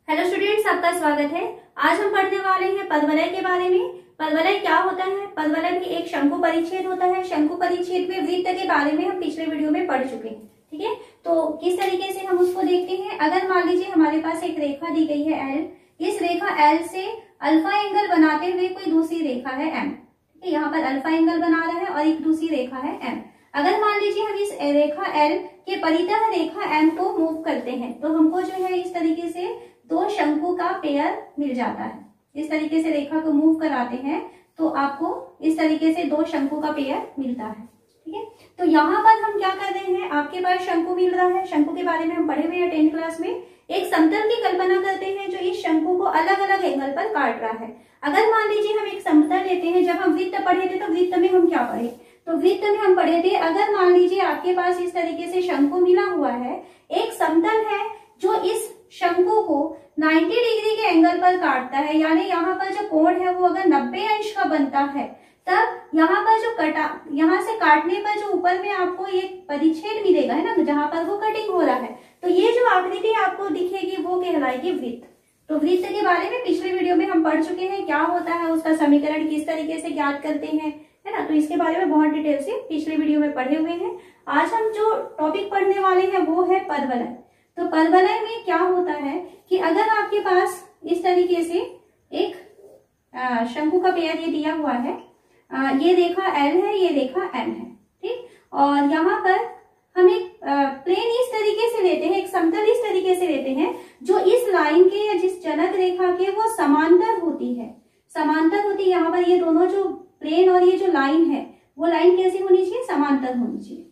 Hello students, आपका स्वागत है। आज हम पढ़ने वाले हैं पदवलय के बारे में। पदवलय क्या होता है? पदवलय भी एक शंकु परिच्छेद होता है। शंकु परिच्छेद में वृत्त के बारे में हम पिछले वीडियो में पढ़ चुके हैं। ठीक है, तो किस तरीके से हम उसको देखते हैं। अगर मान लीजिए हमारे पास एक रेखा दी गई है एल, इस रेखा एल से अल्फा एंगल बनाते हुए कोई दूसरी रेखा है एम। ठीक है, यहाँ पर अल्फा एंगल बना रहा है और एक दूसरी रेखा है एम। अगर मान लीजिए हम इस रेखा एल के परितः रेखा एम को मूव करते हैं तो हमको जो है इस तरीके से दो शंकु का पेयर मिल जाता है। इस तरीके से रेखा को मूव कराते हैं तो आपको इस तरीके से दो शंकु का पेयर मिलता है। ठीक है, तो यहाँ पर हम क्या कर रहे हैं, आपके पास शंकु मिल रहा है। शंकु के बारे में हम पढ़े हुए हैं 10th क्लास में। एक समतल की कल्पना करते हैं जो इस शंकु को अलग अलग एंगल पर काट रहा है। अगर मान लीजिए हम एक समतल लेते हैं, जब हम वृत्त पढ़े थे तो वृत्त में हम क्या पढ़े, तो वृत्त में हम पढ़े थे अगर मान लीजिए आपके पास इस तरीके से शंकु मिला हुआ है, एक समतल है जो इस शंकु को 90 डिग्री के एंगल पर काटता है, यानी यहाँ पर जो कोण है वो अगर 90 अंश का बनता है, तब यहाँ पर जो यहाँ से काटने पर जो ऊपर में आपको एक परिच्छेद मिलेगा है ना, जहां पर वो कटिंग हो रहा है, तो ये जो आकृति आपको दिखेगी वो कहलाएगी वृत्त। तो वृत्त के बारे में पिछले वीडियो में हम पढ़ चुके हैं, क्या होता है, उसका समीकरण किस तरीके से ज्ञात करते हैं, है ना। तो इसके बारे में बहुत डिटेल से पिछले वीडियो में पढ़े हुए हैं। आज हम जो टॉपिक पढ़ने वाले हैं वो है पदवलय। तो पदवलय में क्या होता है कि अगर आपके पास इस तरीके से एक शंकु का पेयर ये दिया हुआ है, ये रेखा एल है, ये रेखा एम है, ठीक, और यहाँ पर हम एक प्लेन इस तरीके से लेते हैं, एक समतल इस तरीके से लेते हैं जो इस लाइन के या जिस जनक रेखा के वो समांतर होती है। समांतर होती है, यहाँ पर ये दोनों जो प्लेन और ये जो लाइन है वो लाइन कैसी होनी चाहिए, समांतर होनी चाहिए।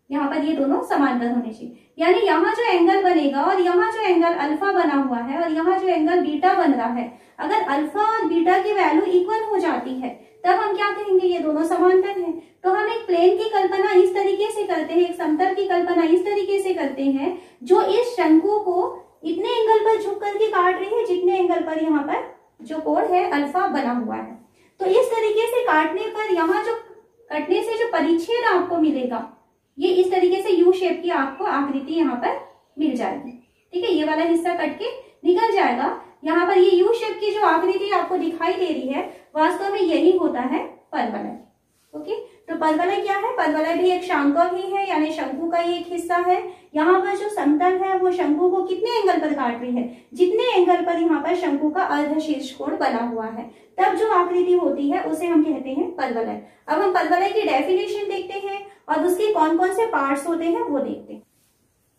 यहाँ पर ये दोनों समांतर होने चाहिए, यानी यहाँ जो एंगल बनेगा और यहाँ जो एंगल अल्फा बना हुआ है और यहाँ जो एंगल बीटा बन रहा है, अगर अल्फा और बीटा की वैल्यू इक्वल हो जाती है तब हम क्या कहेंगे, ये दोनों समांतर हैं। तो हम एक प्लेन की कल्पना इस तरीके से करते हैं, एक समतल की कल्पना इस तरीके से करते हैं जो इस शंकु को इतने एंगल पर झुक करके काट रही है जितने एंगल पर यहाँ पर जो कोण है अल्फा बना हुआ है। तो इस तरीके से काटने पर यहाँ जो कटने से जो परिच्छेद आपको मिलेगा, ये इस तरीके से यू शेप की आपको आकृति यहाँ पर मिल जाएगी। ठीक है, ये वाला हिस्सा कट के निकल जाएगा। यहाँ पर ये यू शेप की जो आकृति आपको दिखाई दे रही है, वास्तव में यही होता है पदवलय। ओके, तो पदवलय क्या है, पदवलय भी एक शांकव ही है, यानी शंकु का ही एक हिस्सा है। यहाँ पर जो समतल है वो शंकु को कितने एंगल पर काट रही है, जितने एंगल पर यहाँ पर शंकु का अर्धशीर्ष कोण बना हुआ है, तब जो आकृति होती है उसे हम कहते हैं पदवलय। अब हम पदवलय की डेफिनेशन देखते हैं और उसके कौन कौन से पार्ट्स होते हैं वो देखते हैं।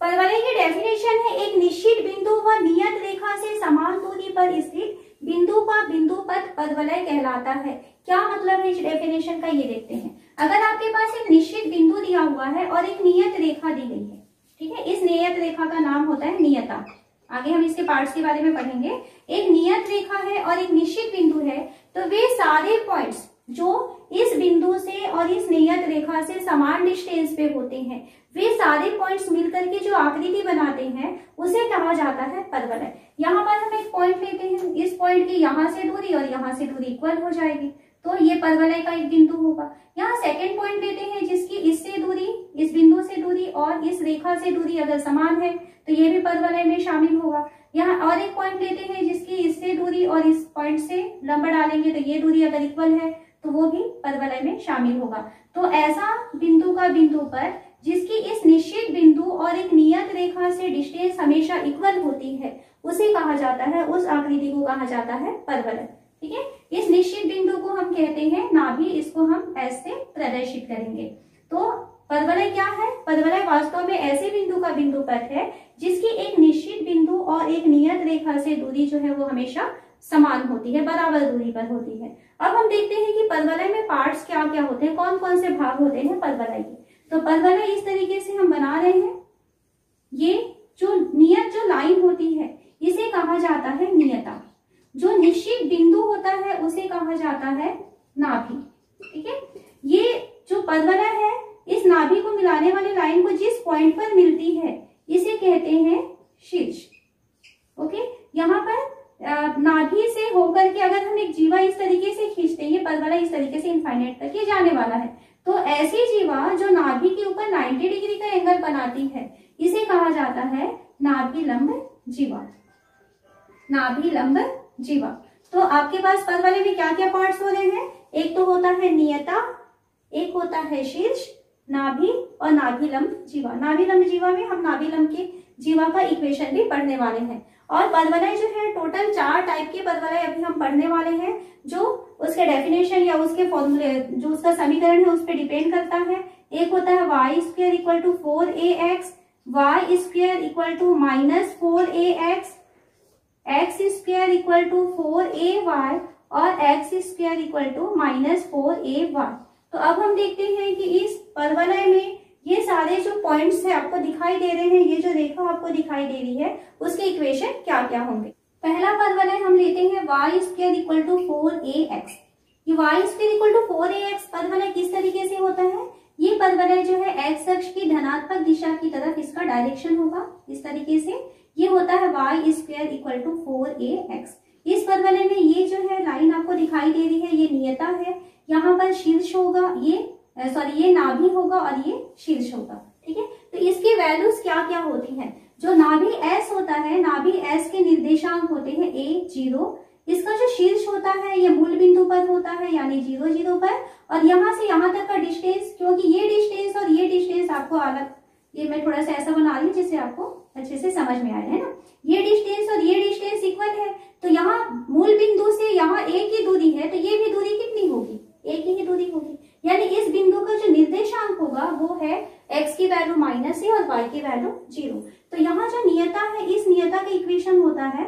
पदवलय की डेफिनेशन है, एक निश्चित बिंदु व नियत रेखा से समान दूरी पर स्थित बिंदु का बिंदु पद पदवलय कहलाता है। क्या मतलब है इस डेफिनेशन का, ये देखते हैं। अगर आपके पास एक निश्चित बिंदु दिया हुआ है और एक नियत रेखा दी गई है, ठीक है, इस नियत रेखा का नाम होता है नियता। आगे हम इसके पार्ट्स के बारे में पढ़ेंगे। एक नियत रेखा है और एक निश्चित बिंदु है, तो वे सारे पॉइंट्स जो इस बिंदु से और इस नियत रेखा से समान डिस्टेंस पे होते हैं, वे सारे पॉइंट्स मिलकर के जो आकृति बनाते हैं उसे कहा जाता है पदवलय। यहाँ पर हम एक पॉइंट लेते हैं, इस पॉइंट की यहाँ से दूरी और यहाँ से दूरी इक्वल हो जाएगी, तो ये पदवलय का एक बिंदु होगा। यहाँ सेकंड पॉइंट लेते हैं जिसकी इससे दूरी, इस बिंदु से दूरी और इस रेखा से दूरी अगर समान है तो ये भी पदवलय में शामिल होगा। यहाँ और एक पॉइंट लेते हैं जिसकी इससे दूरी और इस पॉइंट से लंब डालेंगे तो ये दूरी अगर इक्वल है तो वो भी पदवलय में शामिल होगा। तो ऐसा बिंदु का बिंदु पर जिसकी इस निश्चित बिंदु और एक नियत रेखा से डिस्टेंस हमेशा इक्वल होती है उसे कहा जाता है, उस आकृति को कहा जाता है पदवलय। ठीक है, इस निश्चित बिंदु को हम कहते हैं नाभि, इसको हम ऐसे प्रदर्शित करेंगे। तो पदवलय क्या है, पदवलय वास्तव में ऐसे बिंदु का बिंदु पद है जिसकी एक निश्चित बिंदु और एक नियत रेखा से दूरी जो है वो हमेशा समान होती है, बराबर दूरी पर होती है। अब हम देखते हैं कि पदवलय में पार्ट्स क्या क्या होते हैं, कौन कौन से भाग होते हैं पदवलय के। तो पदवलय इस तरीके से हम बना रहे हैं, ये जो नियत जो लाइन होती है इसे कहा जाता है नियता। जो निश्चित बिंदु होता है उसे कहा जाता है नाभि। ठीक है, ये जो पदवलय है इस नाभि को मिलाने वाली लाइन को जिस पॉइंट पर मिलती है इसे कहते हैं शीर्ष। ओके, यहाँ पर नाभि से होकर के अगर हम एक जीवा इस तरीके से खींचते हैं, ये पदवलय इस तरीके से इनफाइनाइट तक ये जाने वाला है, तो ऐसी जीवा जो नाभि के ऊपर 90 डिग्री का एंगल बनाती है इसे कहा जाता है नाभि लंब जीवा। नाभि लंब जीवा। तो आपके पास पद वाले में क्या क्या पार्ट्स हो रहे हैं? एक तो होता है नियता, एक होता है शीर्ष, नाभि और नाभि लंब जीवा। नाभि लंब जीवा में हम नाभि लंब के जीवा का इक्वेशन भी पढ़ने वाले हैं। और पदवलय जो है टोटल 4 टाइप के पदवलय अभी हम पढ़ने वाले हैं, जो उसके डेफिनेशन या उसके फॉर्मूले, जो उसका समीकरण है उस पर डिपेंड करता है। एक होता है y square equal to 4ax, y square equal to minus 4ax, x square equal to 4ay और x square equal to minus 4ay। तो अब हम देखते हैं कि इस परवलय में ये सारे जो पॉइंट्स है आपको दिखाई दे रहे हैं, ये जो रेखा आपको दिखाई दे रही है उसके इक्वेशन क्या क्या होंगे। पहला परवलय हम लेते हैं Y square equal to 4ax। ये Y square equal to 4ax परवलय किस तरीके से होता है? ये परवलय जो है एक्स अक्ष की धनात्मक दिशा की तरफ इसका डायरेक्शन होगा इस तरीके से। ये होता है y square equal to 4ax। इस परवलय में ये जो है लाइन आपको दिखाई दे रही है, ये नियता है, यहाँ पर शीर्ष होगा, ये नाभि होगा और ये शीर्ष होगा। ठीक है, तो इसकी वैल्यूज क्या क्या होती हैं? जो नाभि S होता है, नाभि S के निर्देशांक होते हैं a0। इसका जो शीर्ष होता है ये मूल बिंदु पर होता है, यानी 0 0 पर। और यहाँ से यहाँ तक का डिस्टेंस, क्योंकि ये डिस्टेंस और ये डिस्टेंस आपको अलग, ये मैं थोड़ा सा ऐसा बना रही हूँ जिससे आपको अच्छे से समझ में आए, है ना। ये डिस्टेंस और ये डिस्टेंस इक्वल है, तो यहाँ मूल बिंदु से यहाँ एक ही दूरी है, तो ये भी दूरी कितनी होगी? एक ही दूरी होगी। यानी इस बिंदु का जो निर्देशांक होगा वो है x की वैल्यू -a और y की वैल्यू 0। तो यहाँ जो नियता है, इस नियता का इक्वेशन होता है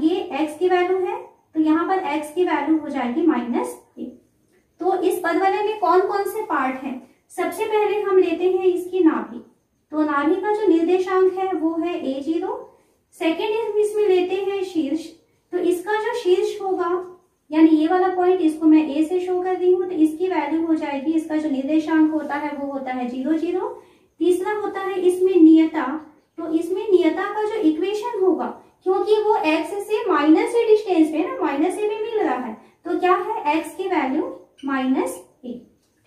ये x की वैल्यू है, तो यहाँ पर x की वैल्यू हो जाएगी -a। तो इस पदवलय में कौन कौन से पार्ट हैं? सबसे पहले हम लेते हैं इसकी नाभि। तो नाभि का जो निर्देशांक है वो है a0। सेकेंड इसमें लेते हैं शीर्ष। तो इसका जो शीर्ष होगा, यानी ये वाला पॉइंट, इसको मैं a से शो कर दी हूँ, तो इसकी वैल्यू हो जाएगी, इसका जो निर्देशांक होता है वो होता है 0 0। तीसरा होता है इसमें नियता। तो इसमें नियता का जो इक्वेशन होगा, क्योंकि वो x से -a डिस्टेंस पे ना, -a में मिल रहा है, तो क्या है x की वैल्यू -a।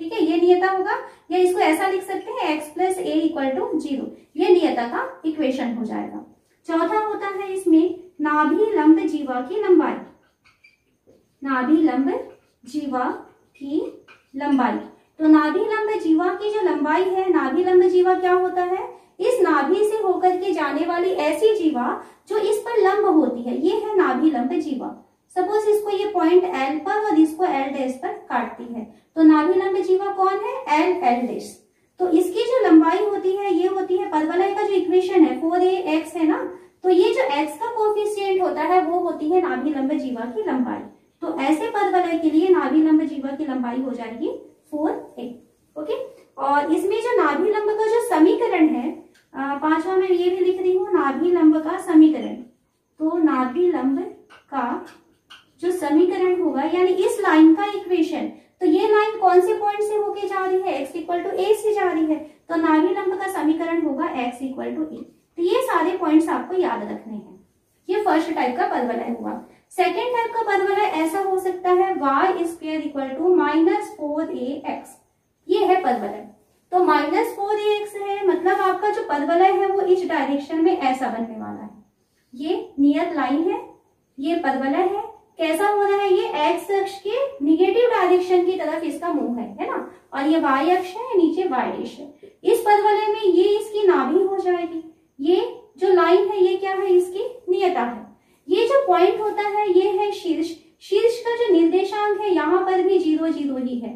ठीक है, ये नियता होगा, या इसको ऐसा लिख सकते हैं x + a = 0। ये नियता का इक्वेशन हो जाएगा। चौथा होता है इसमें नाभि लंब जीवा की लंबाई। नाभि लंब जीवा की लंबाई। तो नाभि लंब जीवा की जो लंबाई है, नाभि लंब जीवा क्या होता है? इस नाभि से होकर के जाने वाली ऐसी जीवा जो इस पर लंब होती है, ये है नाभि लंब जीवा। सपोज इसको ये पॉइंट L पर और इसको L' पर काटती है, तो नाभि लंब जीवा कौन है? L'। तो इसकी जो लंबाई होती है ये होती है, परवलय का जो इक्वेशन है 4ax है ना, तो ये जो x का कोफिशिएंट होता है वो होती है नाभि लंब जीवा की लंबाई। तो ऐसे परवलय के लिए नाभि लंब जीवा की लंबाई हो जाएगी 4a। ओके, और इसमें जो नाभि लंब का जो समीकरण है, पांचवा में ये भी लिख रही हूँ, नाभि लंब का समीकरण। तो नाभि लंब का जो समीकरण होगा, यानी इस लाइन का इक्वेशन, तो ये लाइन कौन से पॉइंट से होके जा रही है? x = a से जा रही है, तो नाभि लंब का समीकरण होगा x = a। तो ये सारे पॉइंट्स आपको याद रखने हैं। ये फर्स्ट टाइप का परवलय हुआ। सेकेंड टाइप का परवलय ऐसा हो सकता है y square equal to -4ax। ये है परवलय। तो -4ax है, मतलब आपका जो परवलय है वो इस डायरेक्शन में ऐसा बनने वाला है। ये नियत लाइन है, ये परवलय है। कैसा हो रहा है? ये एक्स अक्ष के निगेटिव डायरेक्शन की तरफ इसका मुंह है ना, और ये वाई अक्ष है, नीचे वाई डैश है। इस परवलय में ये इसकी नाभि हो जाएगी। ये जो लाइन है ये क्या है? इसकी नियता है। ये जो पॉइंट होता है ये है शीर्ष। शीर्ष का जो निर्देशांक है यहाँ पर भी 0 0 ही है।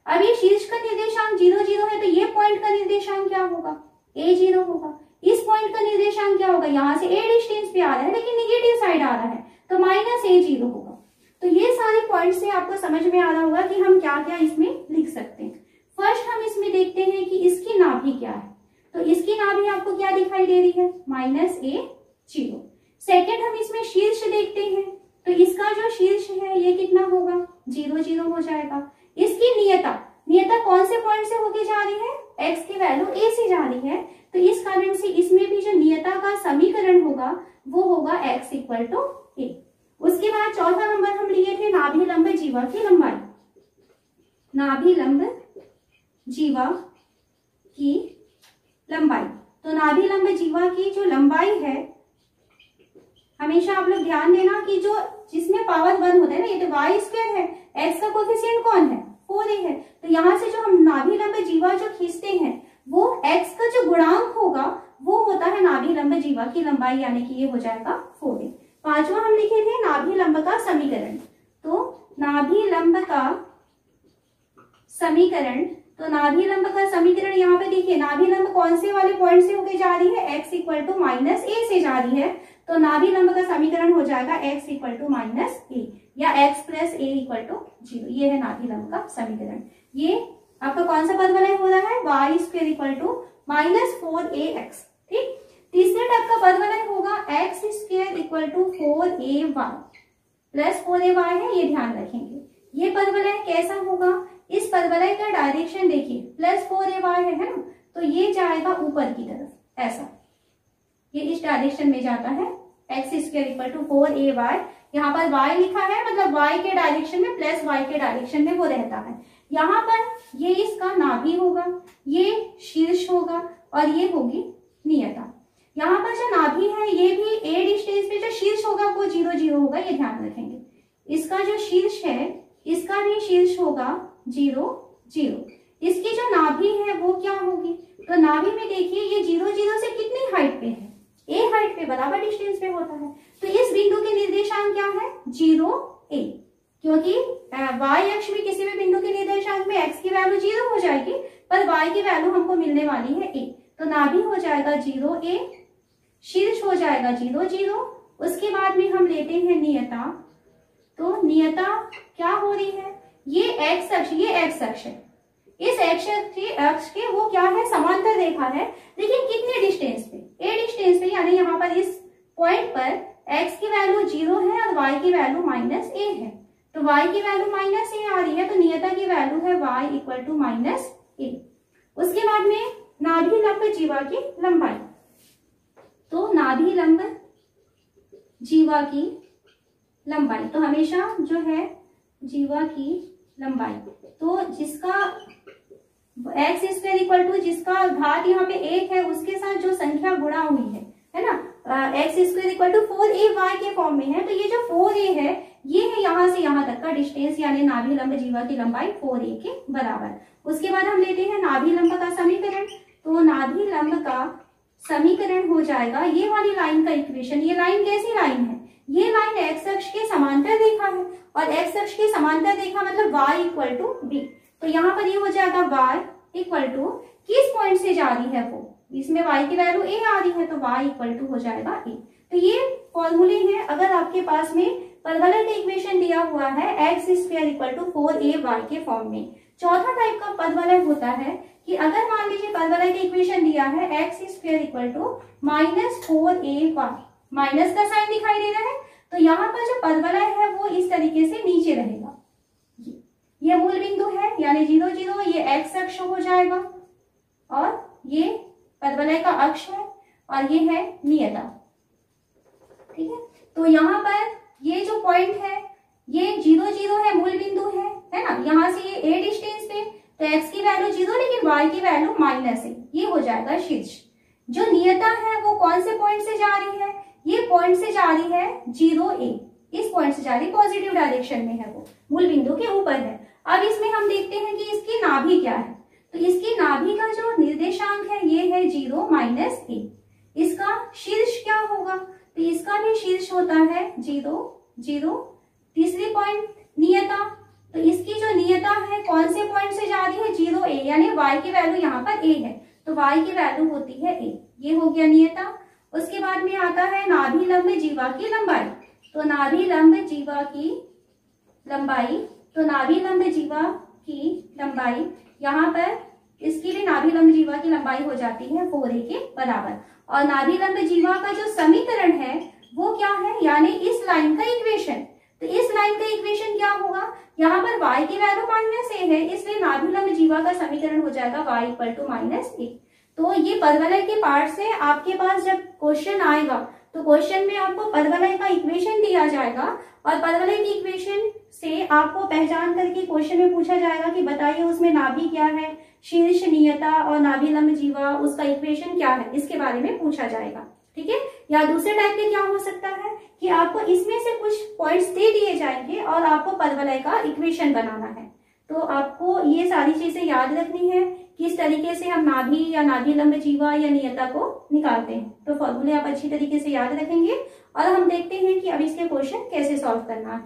अब ये शीर्ष का निर्देशांक 0 0 है, तो ये पॉइंट का निर्देशांक क्या होगा? a0 होगा। इस पॉइंट का निर्देशांक क्या होगा? यहाँ से a डिस्टेंस पे आ रहा है लेकिन निगेटिव साइड आ रहा है, तो -a0 होगा। तो ये सारे पॉइंट से आपको समझ में आ रहा होगा कि हम क्या क्या इसमें लिख सकते हैं। फर्स्ट हम इसमें देखते हैं कि इसकी नाभि क्या है। तो इसकी नाभि आपको क्या दिखाई दे रही है? -a0। सेकेंड हम इसमें शीर्ष देखते हैं, तो इसका जो शीर्ष है ये कितना होगा? 0 0 हो जाएगा। इसकी नियता, नियता कौन से पॉइंट से होके जा रही है? x की वैल्यू a से जा रही है, तो इस कारण से इसमें भी जो नियता का समीकरण होगा वो होगा x = a। उसके बाद चौथा नंबर हम लिए थे नाभि लंब जीवा की लंबाई। नाभि लंब जीवा की लंबाई। तो नाभि लंब जीवा की जो लंबाई है, हमेशा आप लोग ध्यान देना कि जो जिसमें पावर 1 होता है ना, ये तो वाई स्क्वायर है, एक्स का कोफिशिएंट कौन है, 4a है, तो यहाँ से जो हम नाभि लंब जीवा जो खींचते हैं वो x का जो गुणांक होगा वो होता है नाभि लंब जीवा की लंबाई, यानी कि ये हो जाएगा 4a। पांचवा हम लिखे थे नाभि लंब का समीकरण, तो नाभि लंब का समीकरण, तो नाभि लंब का समीकरण यहाँ पे देखिए, नाभि लंब कौन से वाले पॉइंट से होके जा रही है, x इक्वल टू माइनस ए से जा रही है, तो नाभि लंब का समीकरण हो जाएगा x equal to minus a या x plus a equal to 0। ये है नाभि लंब का समीकरण। ये आपका कौन सा पद वलय हो रहा है, y square equal to minus 4ax। ठीक, तीसरे टाइप का पद वलय होगा x square equal to 4ay plus 4ay है, ये ध्यान रखेंगे। ये पद वलय कैसा होगा, इस पद वलय का डायरेक्शन देखिए प्लस 4ay है ना, तो ये जाएगा ऊपर की तरफ, ऐसा ये इस डायरेक्शन में जाता है, x square equal to 4ay, यहाँ पर y लिखा है मतलब y के डायरेक्शन में प्लस y के डायरेक्शन में वो रहता है। यहाँ पर ये इसका नाभि होगा, ये शीर्ष होगा और ये होगी नियता। यहाँ पर जो नाभि है ये भी a डिस्टेंस पे जो शीर्ष होगा वो 0 0 होगा, ये ध्यान रखेंगे। इसका जो शीर्ष है इसका भी शीर्ष होगा 0 0। इसकी जो नाभि है वो क्या होगी, तो नाभि में देखिए ये 0 0 से कितनी हाइट पे है, a हाइट पे बराबर डिस्टेंस पे होता है, तो इस बिंदु के निर्देशांक क्या है 0a, क्योंकि y अक्ष में किसी भी बिंदु के निर्देशांक में x की वैल्यू 0 हो जाएगी पर y की वैल्यू हमको मिलने वाली है a, तो नाभि हो जाएगा 0a, शीर्ष हो जाएगा 0 0। उसके बाद में हम लेते हैं नियता, तो नियता क्या हो रही है, ये x अक्ष, ये x अक्ष है, इस अक्ष के वो क्या है समांतर रेखा है, लेकिन कितने डिस्टेंस पे, a डिस्टेंस पे, यानी यहाँ पर इस पॉइंट पर x की वैल्यू 0 है और y की वैल्यू माइनस a है, तो y की वैल्यू माइनस a आ रही है, तो नियता की वैल्यू है y equal to minus a। उसके बाद में नाभि लंब जीवा की लंबाई, तो नाभि लंब जीवा की लंबाई, तो हमेशा जो है जीवा की लंबाई, तो जिसका एक्स स्क्वायर इक्वल टू जिसका घात यहाँ पे 1 है उसके साथ जो संख्या गुणा हुई है ना, x square equal to 4ay के फॉर्म में है, तो ये जो 4a है ये है यहाँ से यहाँ तक का डिस्टेंस, यानी नाभि लंब जीवा की लंबाई 4a के बराबर। उसके बाद हम लेते हैं नाभि लंब का समीकरण, तो नाभि लंब का समीकरण हो जाएगा ये वाली लाइन का इक्वेशन। ये लाइन कैसी लाइन है, ये लाइन एक्स अक्ष के समांतर रेखा है और एक्स अक्ष के समांतर रेखा मतलब y इक्वल टू बी, तो यहाँ पर ये हो जाएगा y इक्वल टू किस पॉइंट से जा रही है वो, इसमें y की वैल्यू a आ रही है, तो y इक्वल टू हो जाएगा a। तो ये फॉर्मूले हैं, अगर आपके पास में परवलय का इक्वेशन दिया हुआ है x square equal to 4ay के फॉर्म में। चौथा टाइप का पदवलय होता है कि अगर मान लीजिए पदवलय का इक्वेशन दिया है x square equal to minus 4ay, minus का साइन दिखाई दे रहा है, तो यहाँ पर जो पदवलय है वो इस तरीके से नीचे रहेगा, ये मूल बिंदु है यानी 0 0, ये एक्स अक्ष हो जाएगा और ये पदवलय का अक्ष है और ये है नियता। ठीक है, तो यहाँ पर ये जो पॉइंट है ये 0 0 है, मूल बिंदु है ना, यहाँ से ये a डिस्टेंस पे, तो x की वैल्यू 0 लेकिन y की वैल्यू माइनस है, ये हो जाएगा शीर्ष। जो नियता है वो कौन से पॉइंट से जा रही है, ये पॉइंट से जा रही है 0a, इस पॉइंट से जा रही, पॉजिटिव डायरेक्शन में है, वो मूल बिंदु के ऊपर है। अब इसमें हम देखते हैं कि इसकी नाभि क्या है, तो इसकी नाभि का जो निर्देशांक है ये है 0 माइनस a। इसका शीर्ष क्या होगा, तो इसका भी शीर्ष होता है 0 0। तीसरी पॉइंट नियता, तो इसकी जो नियता है कौन से पॉइंट से जा रही है 0a, यानी y की वैल्यू यहाँ पर a है, तो y की वैल्यू होती है a, ये हो गया नियता। उसके बाद में आता है नाभि लंब जीवा की लंबाई, तो नाभि लंब जीवा की लंबाई, तो नाभि लंब जीवा की लंबाई यहाँ पर इसकी भी नाभि लंब जीवा की लंबाई हो जाती है 4a के बराबर। और नाभि लंब जीवा का जो समीकरण है वो क्या है, यानी इस लाइन का इक्वेशन, तो इस लाइन का इक्वेशन क्या होगा, यहाँ पर y की वैल्यू माइनस a है, इसलिए नाभि लंब जीवा का समीकरण हो जाएगा y equal to minus a। तो ये परवलय के पार्ट से आपके पास जब क्वेश्चन आएगा तो क्वेश्चन में आपको परवलय का इक्वेशन दिया जाएगा और परवलय की इक्वेशन से आपको पहचान करके क्वेश्चन में पूछा जाएगा कि बताइए उसमें नाभि क्या है, शीर्ष, नियता और नाभि लंब जीवा, उसका इक्वेशन क्या है, इसके बारे में पूछा जाएगा। ठीक है। या दूसरे टाइप के क्या हो सकता है कि आपको इसमें से कुछ पॉइंट्स दे दिए जाएंगे और आपको परवलय का इक्वेशन बनाना है। तो आपको ये सारी चीजें याद रखनी है, किस तरीके से हम नाभि या नाभि लंब जीवा या नियता को निकालते हैं। तो फॉर्मूले आप अच्छी तरीके से याद रखेंगे और हम देखते हैं कि अब इसके क्वेश्चन कैसे सॉल्व करना है।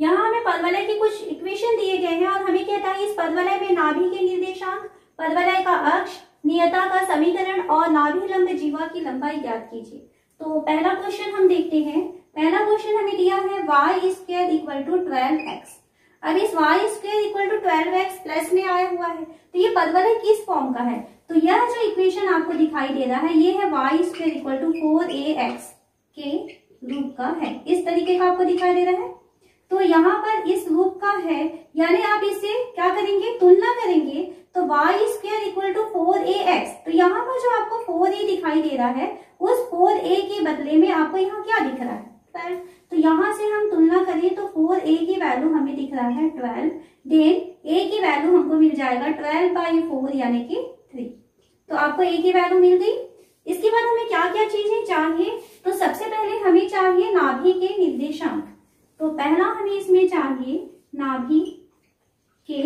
यहाँ हमें परवलय के कुछ इक्वेशन दिए गए हैं और हमें कहता है इस परवलय में नाभि के निर्देशांक, परवलय का अक्ष, नियता का समीकरण और नाभि लंब जीवा की लंबाई ज्ञात कीजिए। तो पहला क्वेश्चन हम देखते हैं। पहला क्वेश्चन हमें दिया है y square equal to 12x। अब इस y square equal to 12x plus में आया हुआ है, तो ये परवलय किस फॉर्म का है? तो यह जो इक्वेशन आपको दिखाई दे रहा है ये है y square equal to 4ax के रूप का है। इस तरीके का आपको दिखाई दे रहा है। तो यहाँ पर इस रूप का है, यानी आप इससे क्या करेंगे, तुलना करेंगे। तो y square equal to 4ax, तो यहाँ पर जो आपको 4a दिखाई दे रहा है उस 4a के बदले में आपको यहाँ क्या दिख रहा है? 12। तो यहाँ से हम तुलना करें तो 4a की वैल्यू हमें दिख रहा है 12, देन a की वैल्यू हमको मिल जाएगा 12/4 यानी कि 3। तो आपको a की वैल्यू मिल गई। इसके बाद हमें क्या क्या चीजें चाहिए? तो सबसे पहले हमें चाहिए नाभि के निर्देशांक। तो पहला हमें इसमें चाहिए नाभि के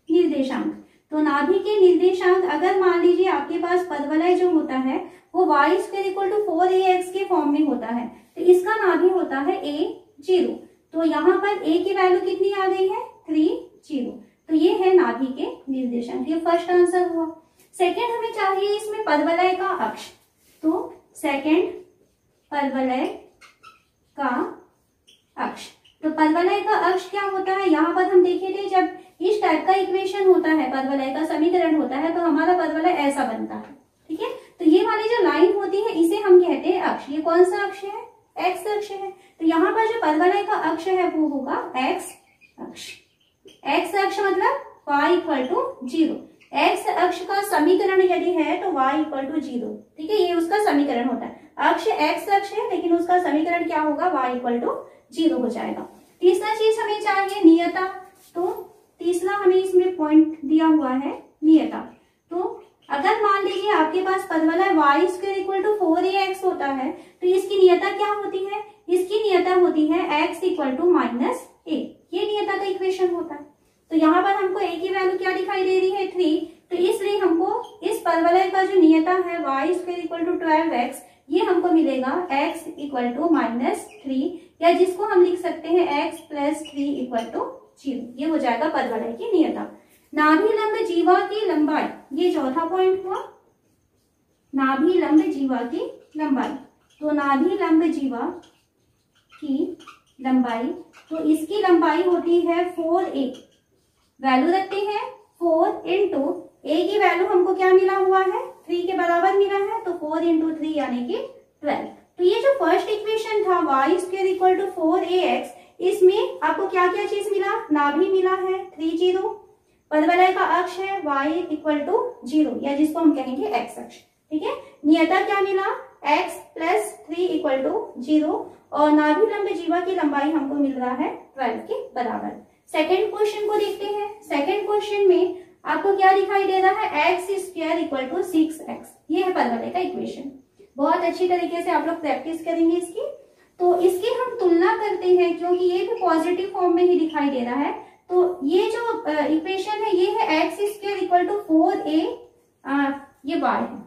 निर्देशांक। तो नाभि के निर्देशांक अगर मान लीजिए आपके पास परवलय जो होता है वो y square equal to 4ax के फॉर्म में होता है, तो इसका नाभि होता है a0। तो यहाँ पर a की वैल्यू कितनी आ गई है? 30। तो ये है नाभि के निर्देशांक। ये फर्स्ट आंसर हुआ। सेकेंड हमें चाहिए इसमें परवलय का अक्ष। तो सेकेंड परवलय का अक्ष। तो परवलय का अक्ष क्या होता है? यहाँ पर हम देखे थे जब इस टाइप का इक्वेशन होता है, परवलय का समीकरण होता है, तो हमारा परवलय ऐसा बनता है। ठीक है। तो ये वाली जो लाइन होती है इसे हम कहते हैं अक्ष। ये कौन सा अक्ष है? एक्स अक्ष है। तो यहाँ पर जो परवलय का अक्ष है वो होगा एक्स अक्ष। एक्स अक्ष मतलब y इक्वल टू 0। एक्स अक्ष का समीकरण यदि है तो y इक्वल टू 0। ठीक है, ये उसका समीकरण होता है। अक्ष एक्स अक्ष है लेकिन उसका समीकरण क्या होगा? y इक्वल टू 0 हो जाएगा। तीसरा चीज हमें चाहिए नियता। तो तीसरा हमें इसमें पॉइंट दिया हुआ है नियता। तो अगर मान लीजिए आपके पास परवलय y square equal to 4ax होता है तो इसकी नियता क्या होती है? इसकी नियता होती है x इक्वल टू -a। ये नियता का इक्वेशन होता है। तो यहाँ पर हमको a की वैल्यू क्या दिखाई दे रही है? 3। तो इसलिए हमको इस परवलय का जो नियता है y square equal to 12x, ये हमको मिलेगा x इक्वल टू -3, या जिसको हम लिख सकते हैं x प्लस 3 इक्वल टू 0। ये हो जाएगा परवलय की नियता। नाभि लंब जीवा की लंबाई, ये चौथा पॉइंट हुआ। नाभि लंब जीवा की लंबाई। तो नाभि लंब जीवा की लंबाई, तो इसकी लंबाई होती है 4a। वैल्यू रखते हैं 4 इंटू a की वैल्यू हमको क्या मिला हुआ है? 3 के बराबर मिला है। तो 4 इंटू 3 यानी कि 12। तो ये जो फर्स्ट इक्वेशन था y square equal to 4ax, इसमें आपको क्या क्या चीज मिला? नाभि मिला है 30, परवलय का अक्ष है y इक्वल टू 0, या जिसको हम कहेंगे x अक्ष। ठीक है। नियता क्या मिला? x प्लस 3 इक्वल टू 0, और नाभि लंब जीवा की लंबाई हमको मिल रहा है 12 के बराबर। सेकेंड क्वेश्चन को देखते हैं। सेकेंड क्वेश्चन में आपको क्या दिखाई दे रहा है? X square equal to 6x। ये है परवलय का इक्वेशन। बहुत अच्छी तरीके से आप लोग प्रैक्टिस करेंगे इसकी। तो इसकी हम तुलना करते हैं क्योंकि ये भी पॉजिटिव फॉर्म में ही दिखाई दे रहा है। तो ये जो इक्वेशन है ये है x square equal to 4a, ये y है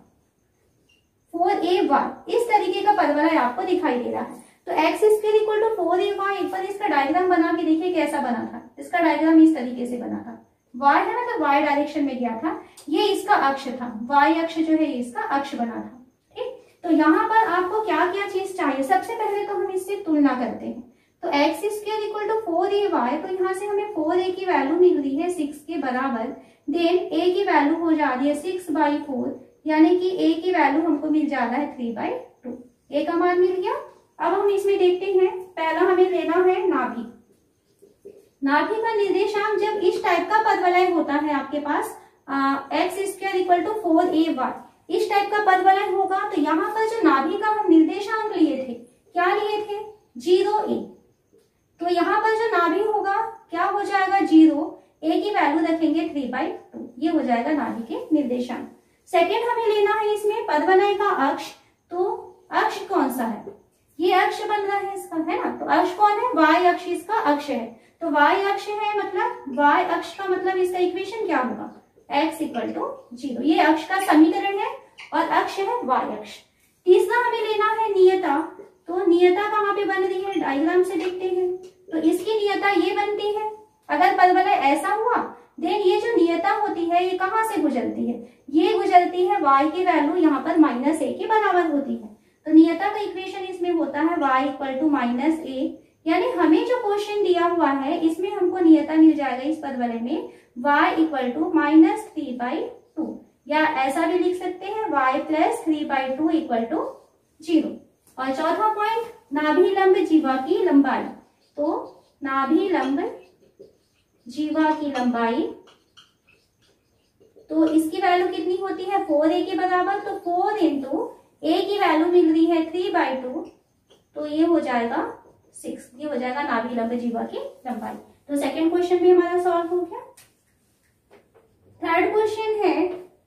4ay। इस तरीके का परवलय आपको दिखाई दे रहा है। तो x square equal to 4ay, एक बार इसका डायग्राम बना के देखिए कैसा बना था। इसका डायग्राम इस तरीके से बना था। y है ना, तो y डायरेक्शन में गया था। ये इसका अक्ष था, y अक्ष जो है इसका अक्ष बना था। ठीक। तो यहाँ पर आपको क्या क्या चीज चाहिए? सबसे पहले तो हम इससे तुलना करते हैं। तो x square equal to 4ay, तो यहाँ से हमें 4a की वैल्यू मिल रही है 6 के बराबर। देन a की वैल्यू हो जा रही है 6/4, यानी कि a की वैल्यू हमको मिल जा रहा है 3/2। a का मान मिल गया। अब हम इसमें देखते हैं, पहला हमें लेना है नाभि। नाभि का निर्देशांक जब इस टाइप का परवलय होता है आपके पास x square equal to 4ay, इस टाइप का परवलय होगा, तो यहाँ पर जो नाभि का हम निर्देशांक लिए थे, क्या लिए थे? 0a। तो यहाँ पर जो नाभि होगा क्या हो जाएगा? 0। a की वैल्यू रखेंगे 3/2। ये हो जाएगा नाभि के निर्देशांक। सेकेंड हमें लेना है इसमें परवलय का अक्ष। तो अक्ष कौन सा है, ये अक्ष बन रहा है इसका, है ना। तो अक्ष कौन है, y अक्ष इसका अक्ष है। तो y अक्ष है मतलब y अक्ष का मतलब इसका इक्वेशन क्या होगा, x इक्वल टू 0। ये अक्ष का समीकरण है और अक्ष है y अक्ष। तीसरा हमें लेना है नियता। तो नियता कहाँ पे बन रही है, डायग्राम से देखते हैं। तो इसकी नियता ये बनती है, अगर परवलय ऐसा हुआ देन ये जो नियता होती है ये कहाँ से गुजरती है, ये गुजरती है y की वैल्यू यहाँ पर -a के बराबर होती है। तो नियता का इक्वेशन इसमें होता है y इक्वल टू -a, यानी हमें जो क्वेश्चन दिया हुआ है इसमें हमको नियता मिल जाएगा इस परवलय में y इक्वल टू -3/2, या ऐसा भी लिख सकते हैं y प्लस 3/2 इक्वल टू 0। और चौथा पॉइंट, नाभिलंब जीवा की लंबाई। तो नाभिलंब जीवा की लंबाई, तो इसकी वैल्यू कितनी होती है 4a के बराबर। तो 4 इंटू a की वैल्यू मिल रही है 3/2, तो ये हो जाएगा 6, ये हो जाएगा नाभिलंब जीवा की लंबाई। तो सेकंड क्वेश्चन भी हमारा सॉल्व हो गया। थर्ड क्वेश्चन है